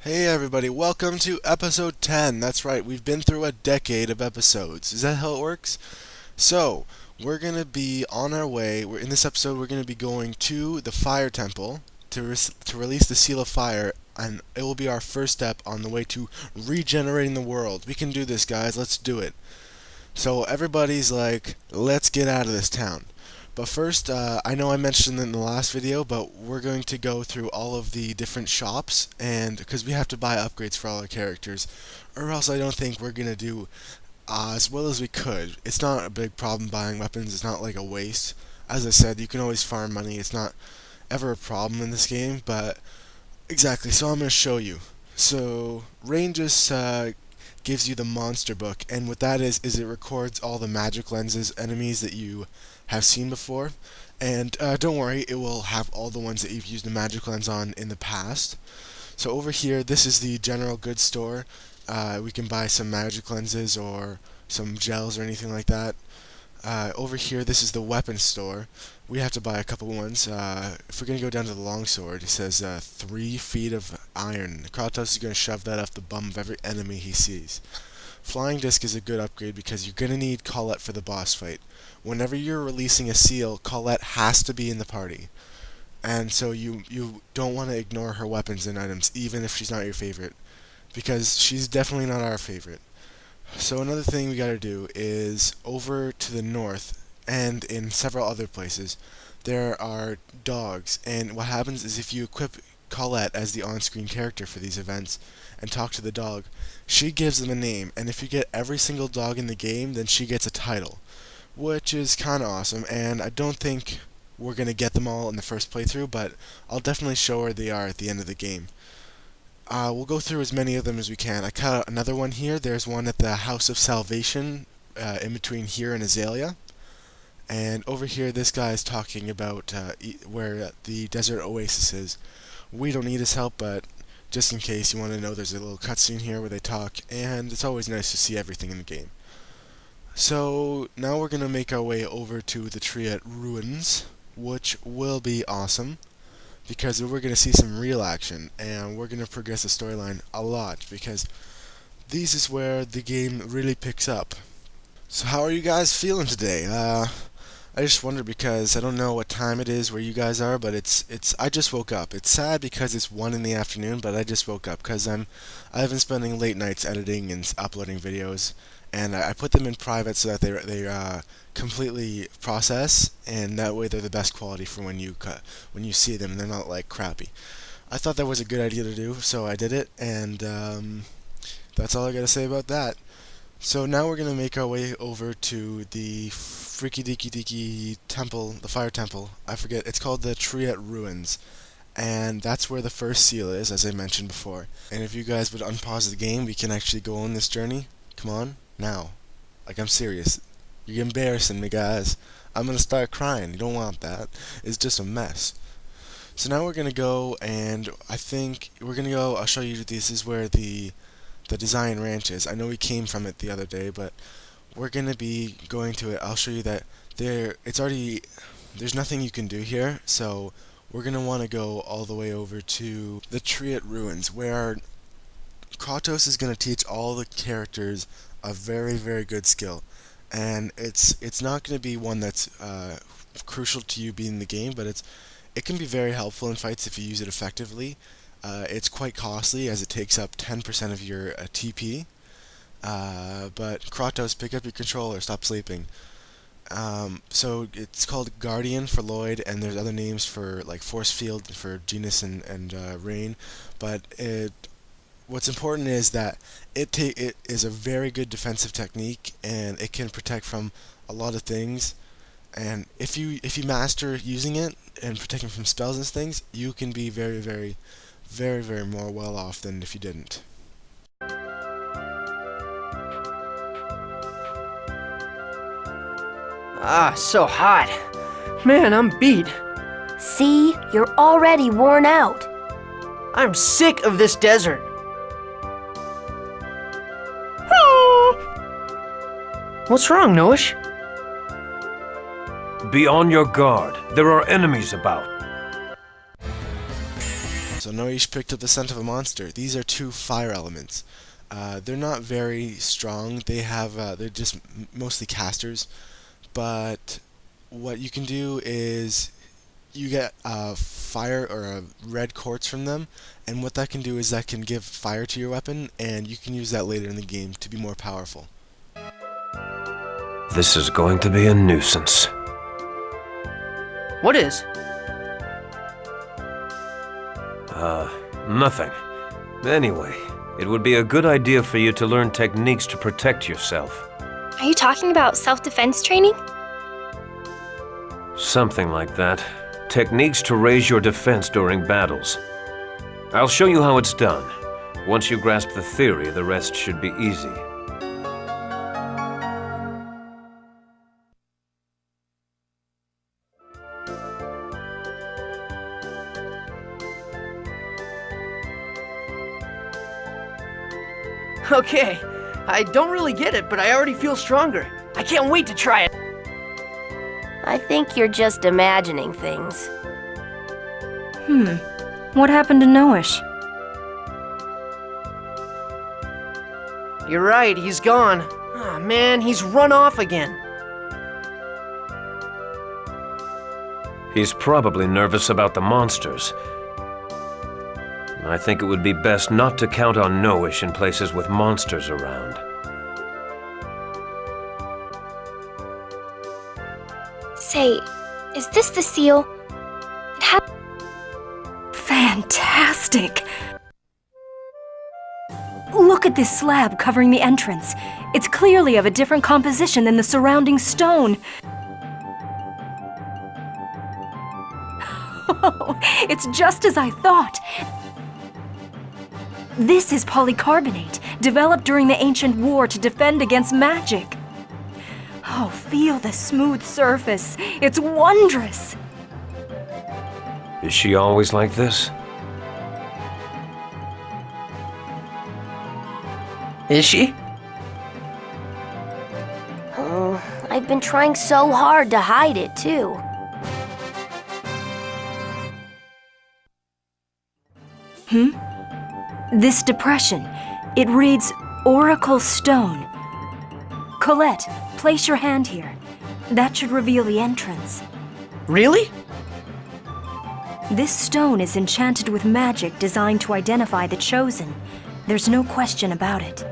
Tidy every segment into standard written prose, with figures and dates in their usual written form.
Hey everybody, welcome to episode 10. That's right, we've been through a decade of episodes. Is that how it works? So, we're going to be on our way. In this episode, we're going to be going to the Fire Temple to release the Seal of Fire, and it will be our first step on the way to regenerating the world. We can do this, guys. Let's do it. So, everybody's like, let's get out of this town. But first, I know I mentioned it in the last video, but we're going to go through all of the different shops, and because we have to buy upgrades for all our characters, or else I don't think we're going to do as well as we could. It's not a big problem buying weapons, it's not like a waste. As I said, you can always farm money, it's not ever a problem in this game, but exactly, so I'm going to show you. So, Rain just gives you the monster book, and what that is it records all the magic lenses enemies that you have seen before, and don't worry, it will have all the ones that you've used a magic lens on in the past. So over here, this is the general goods store. We can buy some magic lenses or some gels or anything like that. Over here, this is the weapon store. We have to buy a couple ones. If we're going to go down to the longsword, it says 3 feet of iron. Kratos is going to shove that off the bum of every enemy he sees. Flying Disc is a good upgrade because you're going to need Colette for the boss fight. Whenever you're releasing a seal, Colette has to be in the party. And so you don't want to ignore her weapons and items, even if she's not your favorite. Because she's definitely not our favorite. So another thing we gotta do is over to the north and in several other places there are dogs, and what happens is if you equip Colette as the on-screen character for these events and talk to the dog, she gives them a name, and if you get every single dog in the game, then she gets a title, which is kinda awesome, and I don't think we're gonna get them all in the first playthrough, but I'll definitely show where they are at the end of the game. We'll go through as many of them as we can. I cut out another one here. There's one at the House of Salvation, in between here and Azalea. And over here, this guy is talking about where the desert oasis is. We don't need his help, but just in case you want to know, there's a little cutscene here where they talk, and it's always nice to see everything in the game. So now we're going to make our way over to the Triet Ruins, which will be awesome, because we're going to see some real action, and we're going to progress the storyline a lot, because this is where the game really picks up. So how are you guys feeling today? I just wonder, because I don't know what time it is where you guys are, but I just woke up. It's sad because it's 1 in the afternoon, but I just woke up because I've been spending late nights editing and uploading videos, and I put them in private so that they completely process, and that way they're the best quality for when you see them, and they're not like crappy. I thought that was a good idea to do, so I did it, and that's all I gotta say about that. So now we're gonna make our way over to the freaky deaky deaky temple, the fire temple. I forget, it's called the Triet Ruins, and that's where the first seal is, as I mentioned before. And if you guys would unpause the game, we can actually go on this journey. Come on, now. Like, I'm serious. You're embarrassing me, guys. I'm gonna start crying. You don't want that. It's just a mess. So now we're gonna go, and I think we're gonna go. I'll show you. This is where the Design Ranch is. I know we came from it the other day, but we're gonna be going to it. I'll show you that there's nothing you can do here. So we're gonna want to go all the way over to the Triet Ruins, where Kratos is gonna teach all the characters a very, very good skill. And it's not going to be one that's crucial to you being in the game, but it can be very helpful in fights if you use it effectively. It's quite costly, as it takes up 10% of your TP. But Kratos, pick up your controller, stop sleeping. So it's called Guardian for Lloyd, and there's other names for like Force Field for Genus and Rain, but what's important is that it is a very good defensive technique, and it can protect from a lot of things. And if you master using it and protecting from spells and things, you can be very, very, very, very more well off than if you didn't. Ah, so hot. Man, I'm beat. See, you're already worn out. I'm sick of this desert. What's wrong, Noish? Be on your guard. There are enemies about. So Noish picked up the scent of a monster. These are two fire elements. They're not very strong. They're just mostly casters. But what you can do is you get fire or a red quartz from them, and what that can do is that can give fire to your weapon, and you can use that later in the game to be more powerful. This is going to be a nuisance. What is? Nothing. Anyway, it would be a good idea for you to learn techniques to protect yourself. Are you talking about self-defense training? Something like that. Techniques to raise your defense during battles. I'll show you how it's done. Once you grasp the theory, the rest should be easy. Okay, I don't really get it, but I already feel stronger. I can't wait to try it. I think you're just imagining things. What happened to Noish? You're right, he's gone. Ah, man, he's run off again. He's probably nervous about the monsters. I think it would be best not to count on Noish in places with monsters around. Say, is this the seal? It has... Fantastic! Look at this slab covering the entrance. It's clearly of a different composition than the surrounding stone. Oh, it's just as I thought. This is polycarbonate, developed during the ancient war to defend against magic. Oh, feel the smooth surface. It's wondrous. Is she always like this? Is she? Oh, I've been trying so hard to hide it, too. This depression, it reads Oracle Stone. Colette, place your hand here. That should reveal the entrance. Really? This stone is enchanted with magic designed to identify the chosen. There's no question about it.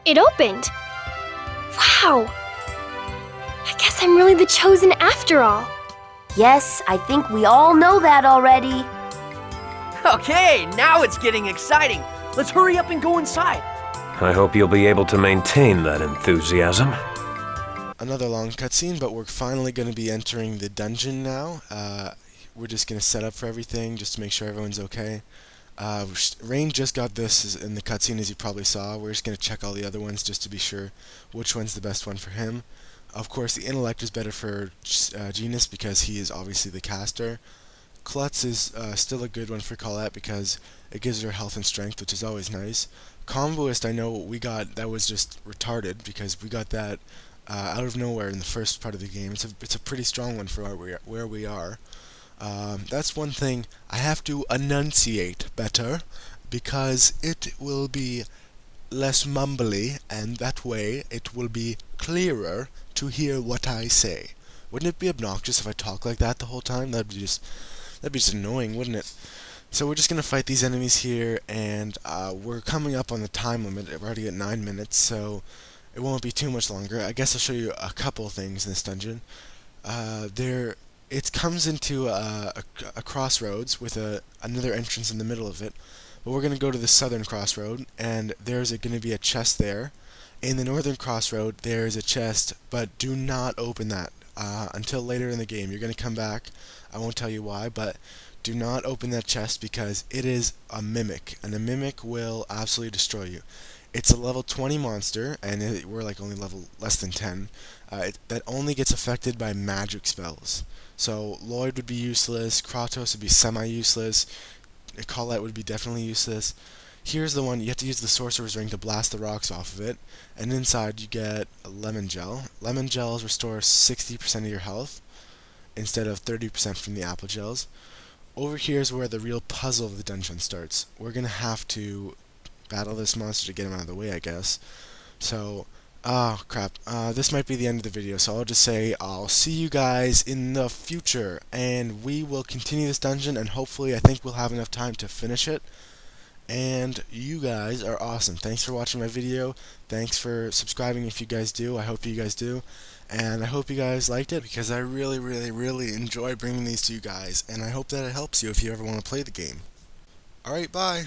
It opened! Wow! I guess I'm really the chosen after all. Yes, I think we all know that already. Okay, now it's getting exciting. Let's hurry up and go inside. I hope you'll be able to maintain that enthusiasm. Another long cutscene, but we're finally going to be entering the dungeon now. We're just going to set up for everything, just to make sure everyone's okay. Rain just got this in the cutscene, as you probably saw. We're just going to check all the other ones just to be sure which one's the best one for him. Of course, the intellect is better for Genus because he is obviously the caster. Colette's is still a good one for Colette because it gives her health and strength, which is always nice. Convoist, I know we got, that was just retarded because we got that out of nowhere in the first part of the game. It's a pretty strong one for where we are. That's one thing I have to enunciate better because it will be less mumbly, and that way it will be clearer to hear what I say. Wouldn't it be obnoxious if I talk like that the whole time? That'd be just annoying, wouldn't it? So we're just gonna fight these enemies here, and we're coming up on the time limit. We're already at 9 minutes, so it won't be too much longer. I guess I'll show you a couple things in this dungeon. It comes into a crossroads with another entrance in the middle of it. But we're going to go to the southern crossroad, and there's going to be a chest there. In the northern crossroad, there's a chest, but do not open that until later in the game. You're going to come back. I won't tell you why, but do not open that chest because it is a mimic, and a mimic will absolutely destroy you. It's a level 20 monster, and we're like only level less than 10. That only gets affected by magic spells. So Lloyd would be useless, Kratos would be semi-useless, Colette would be definitely useless. Here's the one, you have to use the sorcerer's ring to blast the rocks off of it, and inside you get a lemon gel. Lemon gels restore 60% of your health instead of 30% from the apple gels. Over here is where the real puzzle of the dungeon starts. We're gonna have to battle this monster to get him out of the way, I guess. So, oh crap, this might be the end of the video, so I'll just say I'll see you guys in the future, and we will continue this dungeon, and hopefully I think we'll have enough time to finish it. And you guys are awesome. Thanks for watching my video. Thanks for subscribing if you guys do. I hope you guys do. And I hope you guys liked it, because I really, really, really enjoy bringing these to you guys. And I hope that it helps you if you ever want to play the game. Alright, bye.